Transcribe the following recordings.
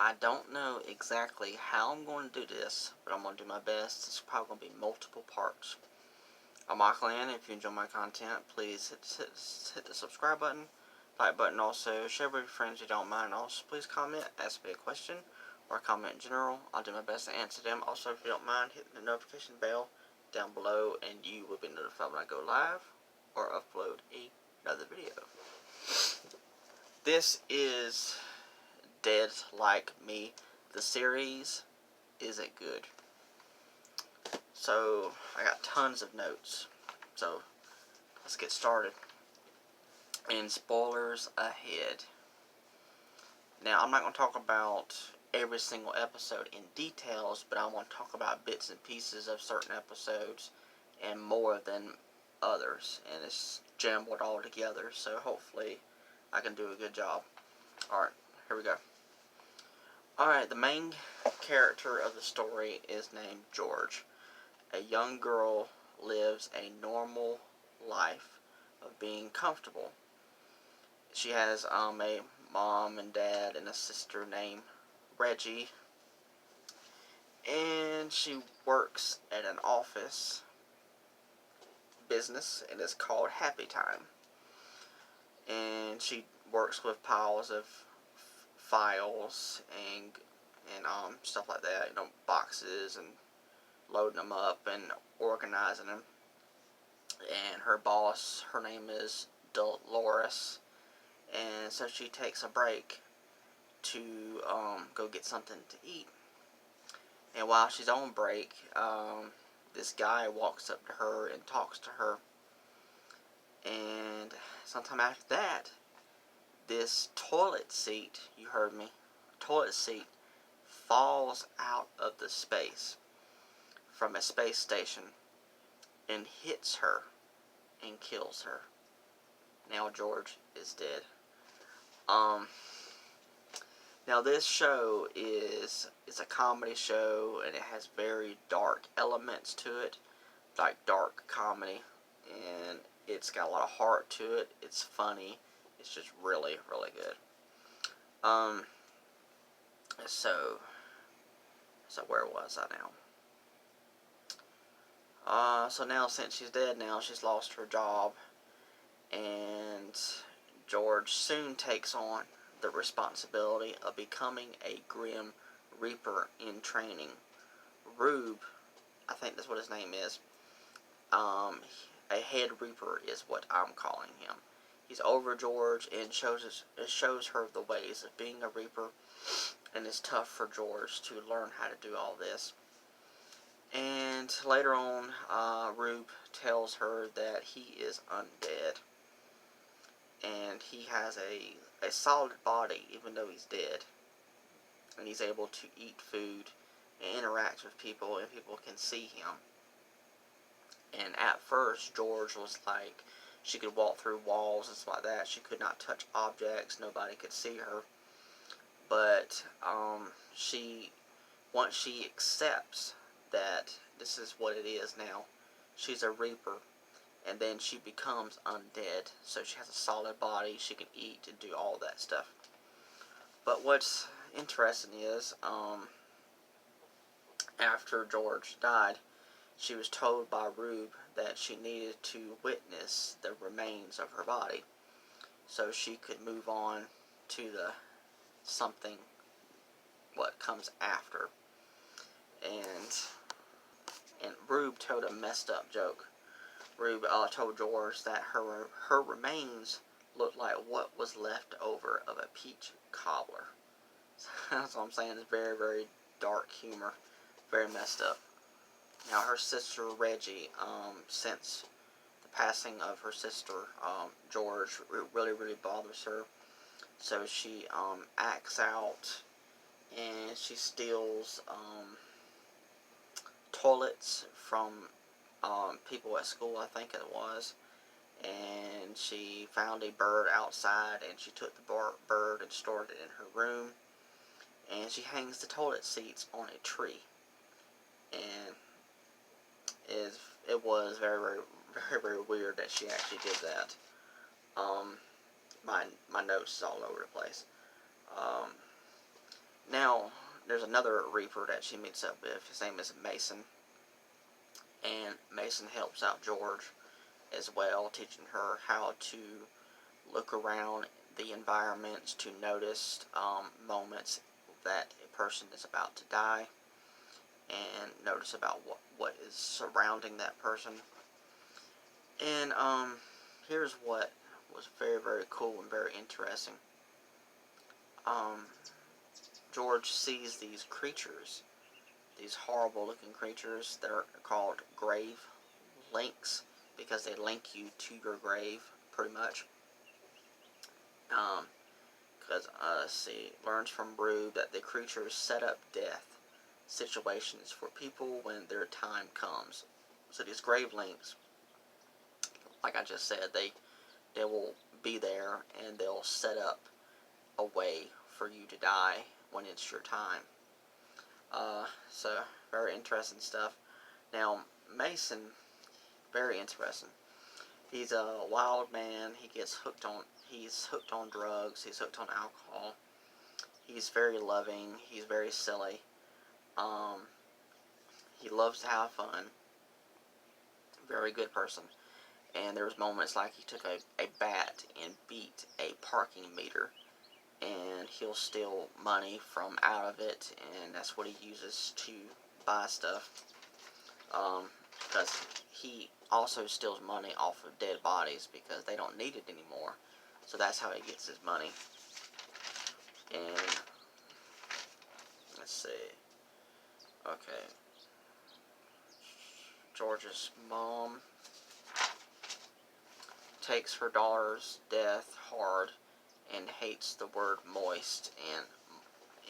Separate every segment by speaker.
Speaker 1: I don't know exactly how I'm going to do this, but I'm going to do my best. It's probably going to be multiple parts. I'm Michael Ann. If you enjoy my content, please hit the subscribe button, like button, also share with your friends if you don't mind. Also, please comment, ask me a question, or comment in general. I'll do my best to answer them. Also, if you don't mind, hit the notification bell down below, and you will be notified when I go live or upload another video. This is Dead Like Me, the series. Is it good? So, I got tons of notes. So, let's get started. And spoilers ahead. Now, I'm not going to talk about every single episode in details, but I want to talk about bits and pieces of certain episodes and more than others. And it's jumbled all together, so hopefully I can do a good job. Alright, here we go. Alright, the main character of the story is named George. A young girl lives a normal life of being comfortable. She has a mom and dad and a sister named Reggie. And she works at an office business, and it's called Happy Time. And she works with piles of files and stuff like that, boxes, and loading them up and organizing them. And her boss, her name is Dolores, and so she takes a break to go get something to eat. And while she's on break, this guy walks up to her and talks to her. And sometime after that, this toilet seat, you heard me, toilet seat falls out of the space from a space station and hits her and kills her. Now George is dead. Now this show is a comedy show, and it has very dark elements to it, like dark comedy, and it's got a lot of heart to it. It's funny. It's just really, really good. So where was I now? So now since she's dead now, she's lost her job, and George soon takes on the responsibility of becoming a Grim Reaper in training. Rube, I think that's what his name is. A head Reaper is what I'm calling him. He's over George and shows her the ways of being a Reaper, and it's tough for George to learn how to do all this. And later on, Rube tells her that he is undead, and he has a solid body even though he's dead, and he's able to eat food and interact with people, and people can see him. And at first, George was like, she could walk through walls and stuff like that. She could not touch objects. Nobody could see her. But once she accepts that this is what it is now, she's a Reaper, and then she becomes undead. So she has a solid body. She can eat and do all that stuff. But what's interesting is, after George died, she was told by Rube that she needed to witness the remains of her body so she could move on to the something what comes after. And Rube told a messed up joke. Rube told George that her remains looked like what was left over of a peach cobbler. That's what I'm saying. It's very, very dark humor, very messed up. Now, her sister Reggie, since the passing of her sister, George, really, really bothers her. So she acts out, and she steals toilets from people at school, I think it was. And she found a bird outside, and she took the bird and stored it in her room. And she hangs the toilet seats on a tree. And it was very, very, very, very weird that she actually did that. My notes is all over the place. Now, there's another Reaper that she meets up with. His name is Mason, and Mason helps out George as well, teaching her how to look around the environments to notice moments that a person is about to die, and notice about what is surrounding that person. And here's what was very, very cool and very interesting. George sees these creatures, these horrible looking creatures that are called grave links, because they link you to your grave, pretty much. Because, let's see, learns from Rube that the creatures set up death situations for people when their time comes. So these grave links, like I just said, they will be there and they'll set up a way for you to die when it's your time. So very interesting stuff. Now Mason, very interesting. He's a wild man. He's hooked on drugs. He's hooked on alcohol. He's very loving. He's very silly. He loves to have fun. Very good person. And there was moments like he took a bat and beat a parking meter, and he'll steal money from out of it, and that's what he uses to buy stuff. Because he also steals money off of dead bodies because they don't need it anymore. So that's how he gets his money. And let's see. Okay. George's mom takes her daughter's death hard and hates the word moist.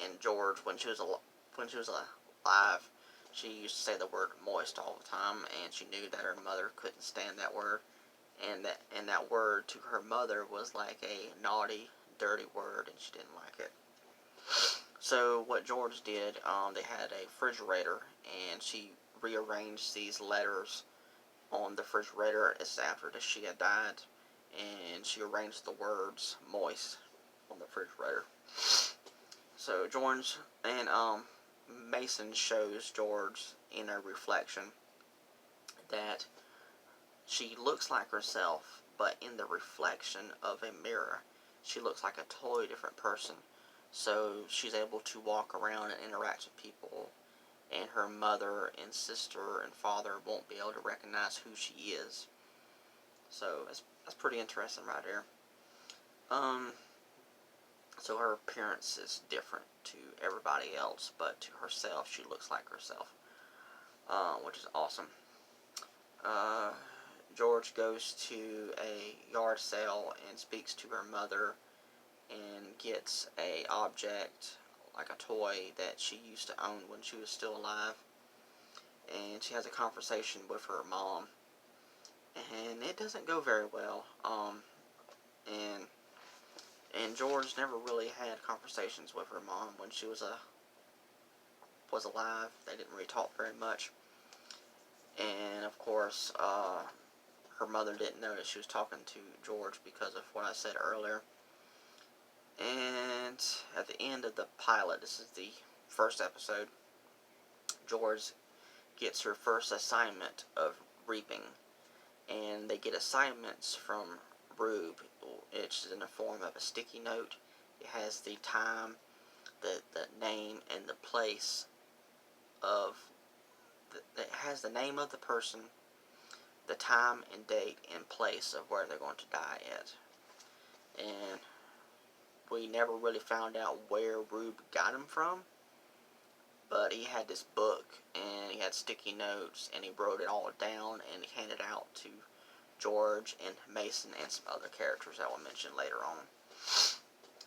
Speaker 1: And George, when she was alive, she used to say the word moist all the time, and she knew that her mother couldn't stand that word, and that word to her mother was like a naughty, dirty word, and she didn't like it. So what George did, they had a refrigerator, and she rearranged these letters on the refrigerator as after she had died, and she arranged the words moist on the refrigerator. So George and Mason shows George in a reflection that she looks like herself, but in the reflection of a mirror, she looks like a totally different person. So she's able to walk around and interact with people, and her mother and sister and father won't be able to recognize who she is. So that's pretty interesting right there. So her appearance is different to everybody else, but to herself, she looks like herself, which is awesome. George goes to a yard sale and speaks to her mother and gets a object, like a toy, that she used to own when she was still alive. And she has a conversation with her mom, and it doesn't go very well. And George never really had conversations with her mom when she was alive. They didn't really talk very much. And of course, her mother didn't know that she was talking to George because of what I said earlier. And at the end of the pilot, this is the first episode, George gets her first assignment of reaping. And they get assignments from Rube. It's in the form of a sticky note. It has the time, the name, and the place of... It has the name of the person, the time and date and place of where they're going to die at. And we never really found out where Rube got him from, but he had this book, and he had sticky notes, and he wrote it all down, and he handed it out to George and Mason and some other characters that we'll mention later on.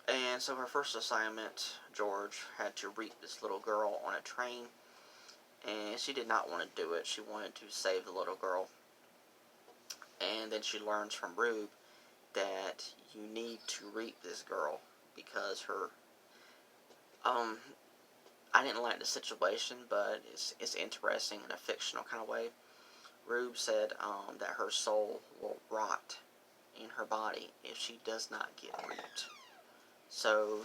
Speaker 1: And so her first assignment, George had to reap this little girl on a train, and she did not want to do it. She wanted to save the little girl. And then she learns from Rube that you need to reap this girl because her... I didn't like the situation, but it's interesting in a fictional kind of way. Rube said that her soul will rot in her body if she does not get reaped. So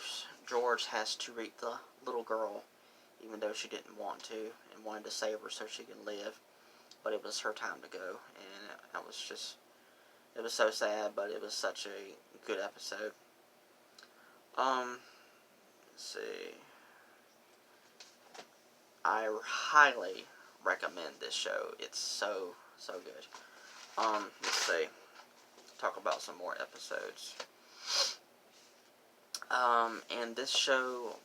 Speaker 1: George has to reap the little girl, even though she didn't want to and wanted to save her so she could live. But it was her time to go, and that was just, it was so sad, but it was such a good episode. Let's see. I highly recommend this show. It's so good. Let's see. Talk about some more episodes. And this show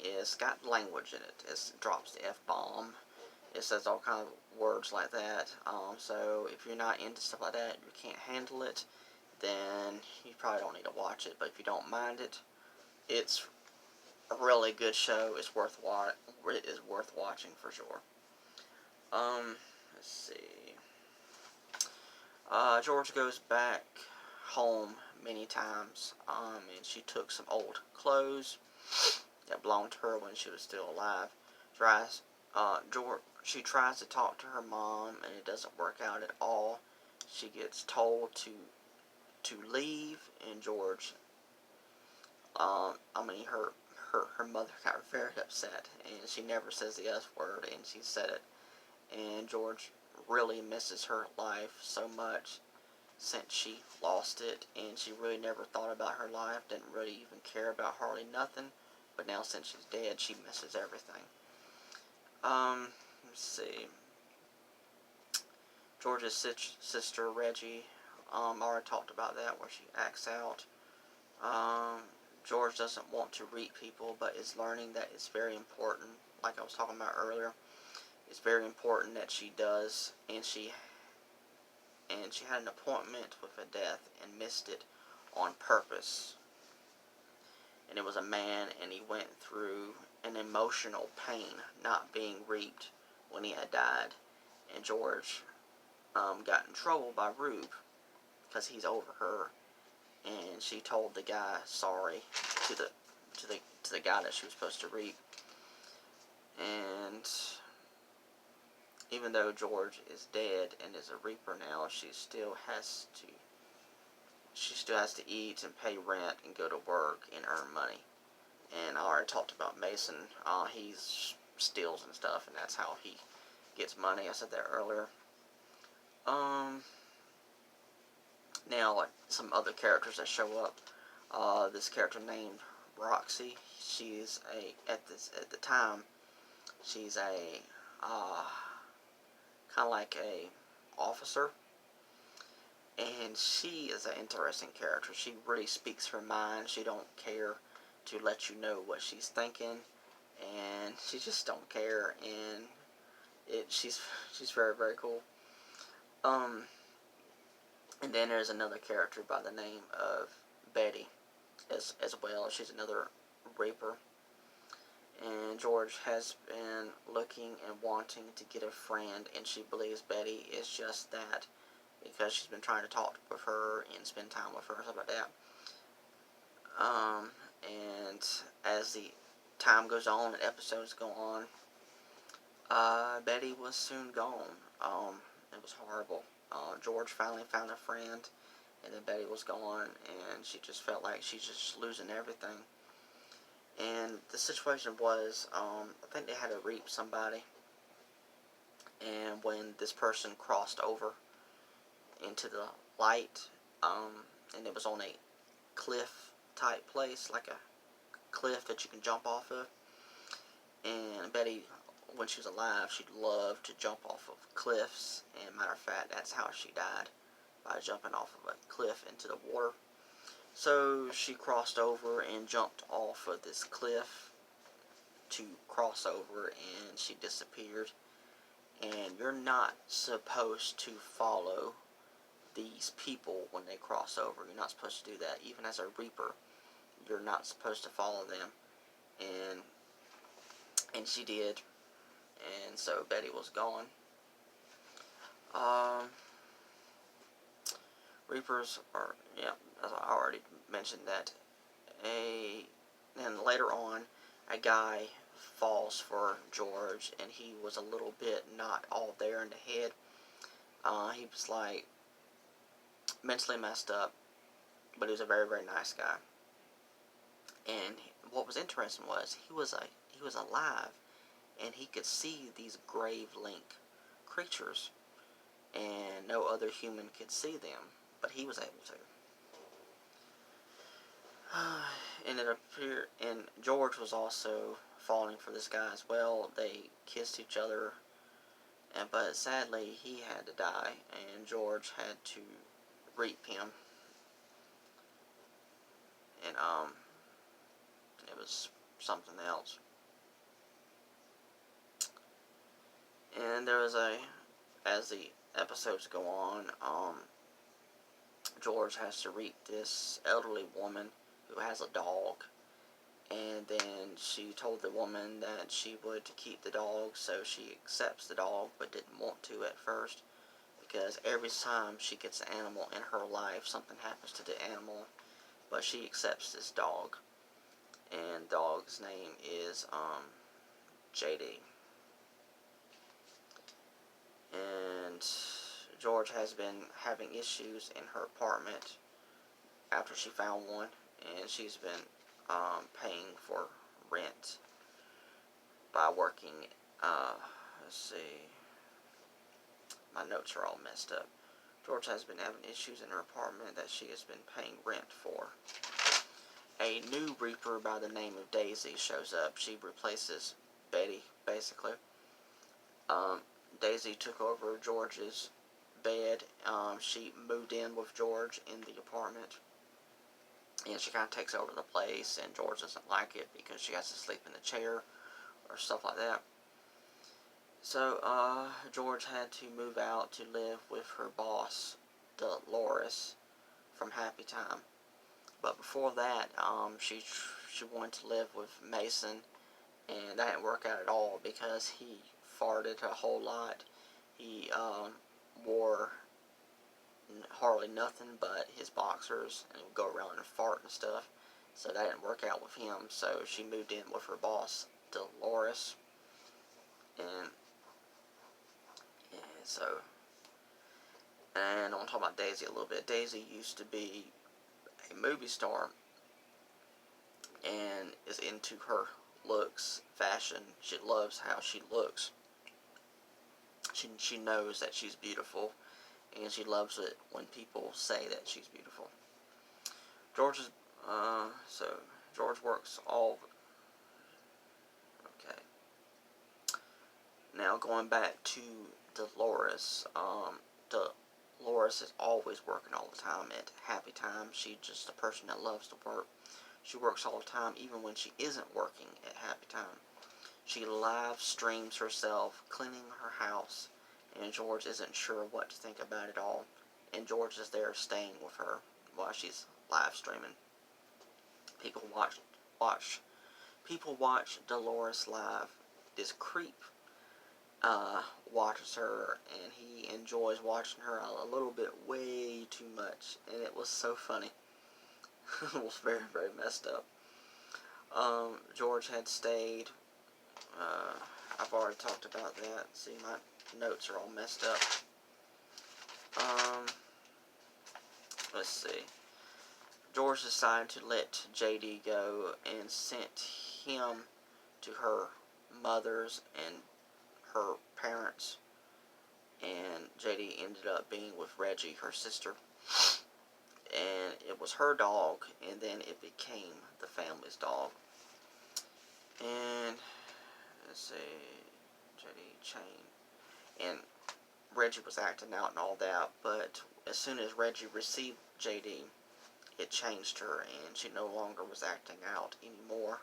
Speaker 1: is got language in it. It drops the F-bomb. It says all kind of words like that. So if you're not into stuff like that, you can't handle it, then you probably don't need to watch it. But if you don't mind it, it's a really good show. It is worth watching for sure. Let's see. George goes back home many times, and she took some old clothes that belonged to her when she was still alive. She tries to talk to her mom, and it doesn't work out at all. She gets told to leave, and George, her mother got very upset, and she never says the S word, and she said it, and George really misses her life so much since she lost it, and she really never thought about her life, didn't really even care about hardly nothing, but now since she's dead, she misses everything. Let's see. George's sister, Reggie, already talked about that, where she acts out. George doesn't want to reap people, but is learning that it's very important, like I was talking about earlier. It's very important that she does, and she had an appointment with a death and missed it on purpose. And it was a man, and he went through an emotional pain not being reaped when he had died. And George got in trouble by Rube because he's over her, and she told the guy sorry to the guy that she was supposed to reap. And even though George is dead and is a reaper now, she still has to eat and pay rent and go to work and earn money. And I already talked about Mason. He steals and stuff, and that's how he gets money. I said that earlier. Now, like some other characters that show up. This character named Roxy. She's at the time, she's a kind of like a officer, and she is an interesting character. She really speaks her mind. She don't care to let you know what she's thinking, and she just don't care. And she's very cool. And then there's another character by the name of Betty, as well. She's another raper. And George has been looking and wanting to get a friend, and she believes Betty is just that, because she's been trying to talk with her and spend time with her and stuff like that. And as the time goes on and episodes go on, Betty was soon gone. It was horrible. George finally found a friend, and then Betty was gone, and she just felt like she's just losing everything. And the situation was, I think they had to reap somebody, and when this person crossed over into the light, and it was on a cliff type place, like a cliff that you can jump off of. And Betty, when she was alive, she loved to jump off of cliffs, and matter of fact, that's how she died, by jumping off of a cliff into the water. So she crossed over and jumped off of this cliff to cross over, and she disappeared. And you're not supposed to follow these people when they cross over. You're not supposed to do that. Even as a reaper, you're not supposed to follow them. And she did. And so Betty was gone. Reapers are, yeah, as I already mentioned that. And later on, a guy falls for George, and he was a little bit not all there in the head. He was like mentally messed up, but he was a very nice guy. And what was interesting was he was alive, and he could see these Grave-Link creatures, and no other human could see them, but he was able to. And it appeared, and George was also falling for this guy as well. They kissed each other, but sadly he had to die, and George had to rape him. And it was something else. And there was as the episodes go on, George has to rape this elderly woman who has a dog, and then she told the woman that she would keep the dog, so she accepts the dog, but didn't want to at first, because every time she gets an animal in her life, something happens to the animal, but she accepts this dog, and the dog's name is JD. And George has been having issues in her apartment after she found one, and she's been paying for rent by working. Let's see, my notes are all messed up. George has been having issues in her apartment that she has been paying rent for. A new Reaper by the name of Daisy shows up. She replaces Betty, basically. Daisy took over George's bed. She moved in with George in the apartment, and she kind of takes over the place, and George doesn't like it because she has to sleep in the chair or stuff like that. So George had to move out to live with her boss, Dolores, from Happy Time. But before that, she wanted to live with Mason, and that didn't work out at all because he farted a whole lot. He wore hardly nothing but his boxers, and would go around and fart and stuff. So that didn't work out with him. So she moved in with her boss, Dolores, and I want to talk about Daisy a little bit. Daisy used to be a movie star and is into her looks, fashion. She loves how she looks. She knows that she's beautiful, and she loves it when people say that she's beautiful. George works all. Okay. Now going back to Dolores, Dolores is always working all the time at Happy Time. She's just a person that loves to work. She works all the time, even when she isn't working at Happy Time. She live streams herself cleaning her house, and George isn't sure what to think about it all. And George is there staying with her while she's live streaming. People watch Dolores live. This creep watches her, and he enjoys watching her a little bit way too much, and it was so funny. It was very, very messed up. George had stayed. I've already talked about that. See, my notes are all messed up. Let's see. George decided to let JD go and sent him to her mother's and her parents. And JD ended up being with Reggie, her sister. And it was her dog, and then it became the family's dog. And let's see, JD Chain, and Reggie was acting out and all that, but as soon as Reggie received JD, it changed her, and she no longer was acting out anymore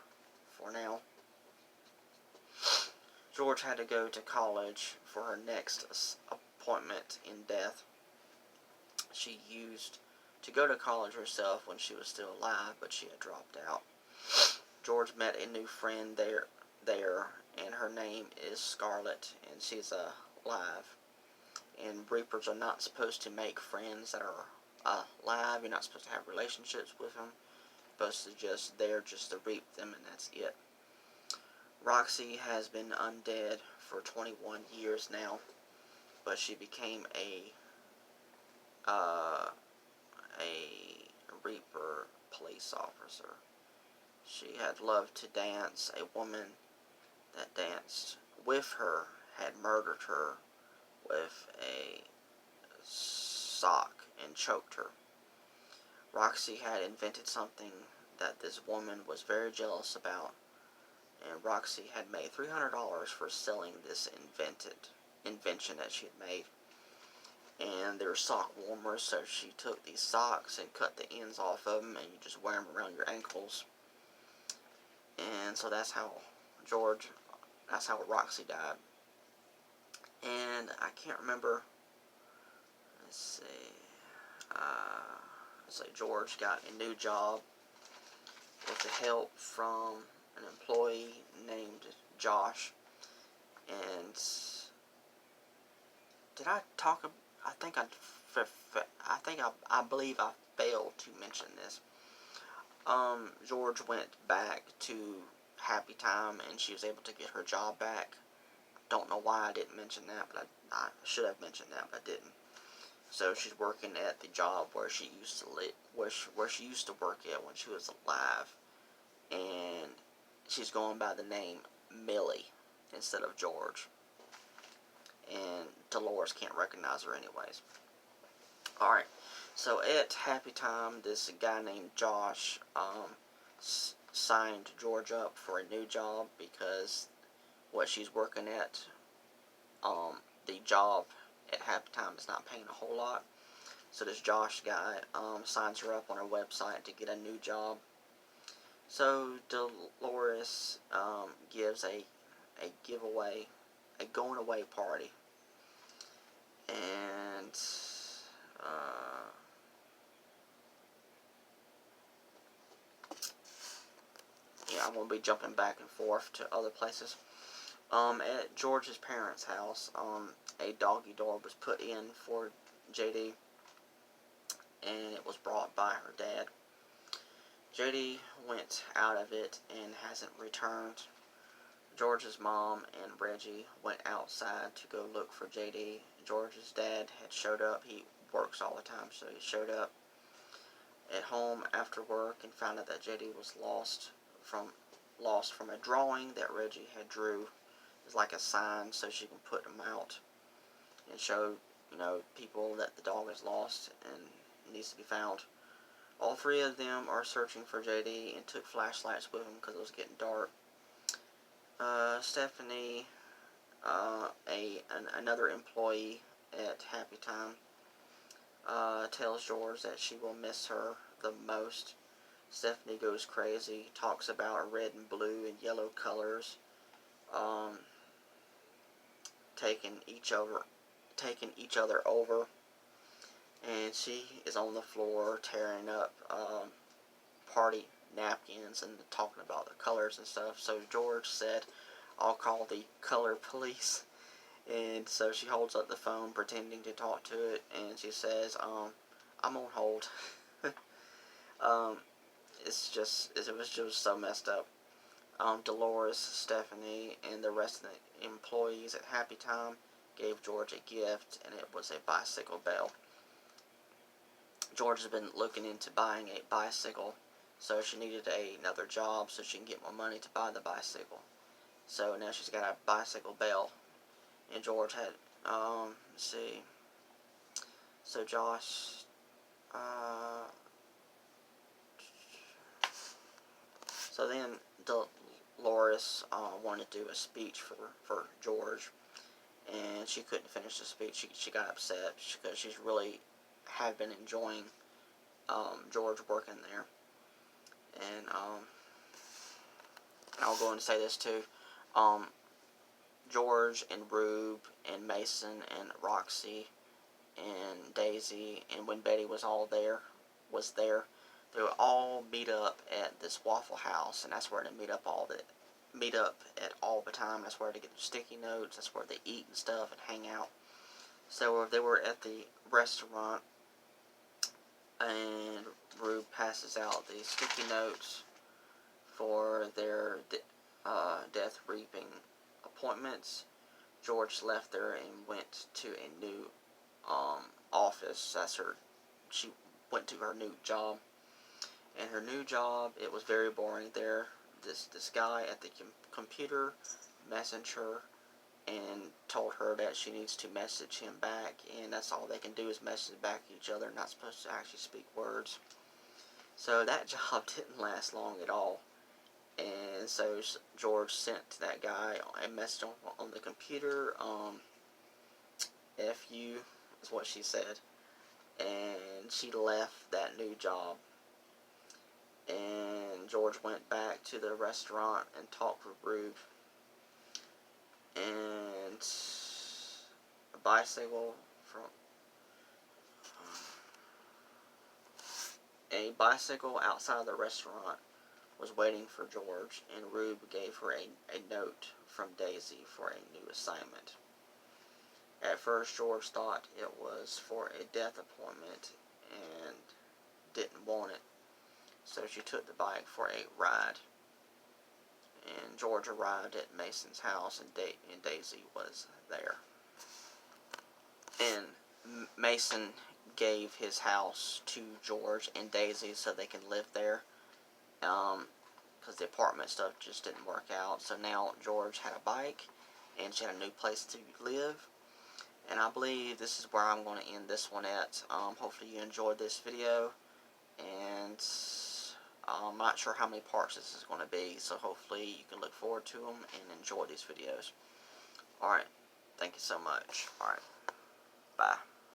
Speaker 1: for now. George had to go to college for her next appointment in death. She used to go to college herself when she was still alive, but she had dropped out. George met a new friend there, and her name is Scarlett, and she's alive. And Reapers are not supposed to make friends that are alive. You're not supposed to have relationships with them. You're supposed to just to reap them, and that's it. Roxy has been undead for 21 years now, but she became a Reaper police officer. She had loved to dance. A woman that danced with her had murdered her with a sock and choked her. Roxy had invented something that this woman was very jealous about, and Roxy had made $300 for selling this invention that she had made. And they were sock warmers, so she took these socks and cut the ends off of them, and you just wear them around your ankles. And so that's how Roxy died. And I can't remember. Let's see. George got a new job with the help from an employee named Josh. And did I talk? I believe I failed to mention this. George went back to Happy Time, and she was able to get her job back. Don't know why I didn't mention that, but I should have mentioned that, but I didn't. So she's working at the job where she used to live, where she used to work at when she was alive, and she's going by the name Millie instead of George. And Dolores can't recognize her anyways. Alright, so at Happy Time, this guy named Josh signed George up for a new job because what she's working at, the job at Happy Time is not paying a whole lot. So this Josh guy signs her up on her website to get a new job. So Dolores gives a giveaway, a going away party. And I'm going to be jumping back and forth to other places. At George's parents' house, a doggy door was put in for JD, and it was brought by her dad. JD went out of it and hasn't returned. George's mom and Reggie went outside to go look for JD. George's dad had showed up. He works all the time, so he showed up at home after work and found out that JD was lost from a drawing that Reggie had drew. It's like a sign so she can put them out and show, people that the dog is lost and needs to be found. All three of them are searching for JD and took flashlights with them because it was getting dark. Stephanie, another employee at Happy Time, tells George that she will miss her the most. Stephanie goes crazy, talks about red and blue and yellow colors, taking each other over, and she is on the floor tearing up party napkins and talking about the colors and stuff. So George said, "I'll call the color police." And so she holds up the phone pretending to talk to it, and she says, "I'm on hold." It was just so messed up. Dolores, Stephanie, and the rest of the employees at Happy Time gave George a gift, and it was a bicycle bell. George has been looking into buying a bicycle, so she needed another job so she can get more money to buy the bicycle. So now she's got a bicycle bell. And George had, let's see. So Josh, so then Dolores wanted to do a speech for George, and she couldn't finish the speech. She got upset because she's really have been enjoying George working there. And I'll go and say this too. George and Rube and Mason and Roxy and Daisy, and when Betty was there, they would all meet up at this Waffle House, and that's where they meet up at all the time. That's where they get their sticky notes. That's where they eat and stuff and hang out. So they were at the restaurant, and Rube passes out the sticky notes for their death reaping appointments. George left there and went to a new office. She went to her new job. And her new job, it was very boring there. This guy at the computer messaged her and told her that she needs to message him back, and that's all they can do is message back each other, not supposed to actually speak words. So that job didn't last long at all. And so George sent that guy a message on the computer, F you is what she said. And she left that new job. And George went back to the restaurant and talked with Rube. And a bicycle outside the restaurant was waiting for George, and Rube gave her a note from Daisy for a new assignment. At first, George thought it was for a death appointment and didn't want it, so she took the bike for a ride. And George arrived at Mason's house, and Daisy was there. And Mason gave his house to George and Daisy so they can live there, because the apartment stuff just didn't work out. So now George had a bike, and she had a new place to live. And I believe this is where I'm going to end this one at. Hopefully you enjoyed this video, and I'm not sure how many parts this is going to be, so hopefully you can look forward to them and enjoy these videos. Alright, thank you so much. Alright, bye.